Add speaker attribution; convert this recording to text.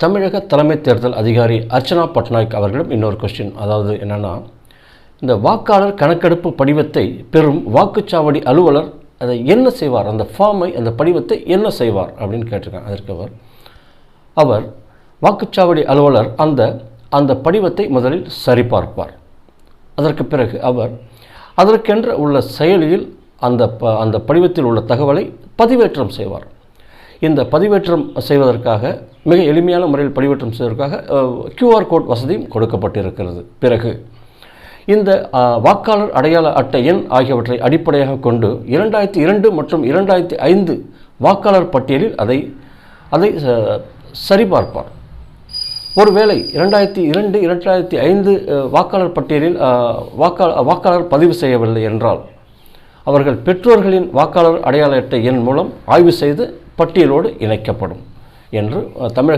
Speaker 1: தமிழக தலைமை தேர்தல் அதிகாரி அர்ச்சனா பட்நாயக் அவர்களிடம் இன்னொரு கொஸ்டின். அதாவது என்னென்னா, இந்த வாக்காளர் கணக்கெடுப்பு படிவத்தை பெறும் வாக்குச்சாவடி அலுவலர் அதை என்ன செய்வார், அந்த ஃபார்மை, அந்த படிவத்தை என்ன செய்வார் அப்படின்னு கேட்டிருக்காங்க. அதற்கு அவர் வாக்குச்சாவடி அலுவலர் அந்த படிவத்தை முதலில் சரிபார்ப்பார். அதற்கு பிறகு அவர் அதற்கென்ற உள்ள செயலியில் அந்த படிவத்தில் உள்ள தகவலை பதிவேற்றம் செய்வார். இந்த பதிவேற்றம் செய்வதற்காக மிக எளிமையான முறையில் பதிவேற்றம் செய்வதற்காக QR கோட் வசதியும் கொடுக்கப்பட்டிருக்கிறது. பிறகு இந்த வாக்காளர் அடையாள அட்டை எண் ஆகியவற்றை அடிப்படையாக கொண்டு 2002 மற்றும் 2005 வாக்காளர் பட்டியலில் அதை சரிபார்ப்பார். ஒருவேளை 2002, 2005 வாக்காளர் பட்டியலில் வாக்காளர் பதிவு செய்யவில்லை என்றால் அவர்கள் பெற்றோர்களின் வாக்காளர் அடையாள அட்டை எண் மூலம் ஆய்வு செய்து பட்டியலோடு இணைக்கப்படும் என்று தமிழக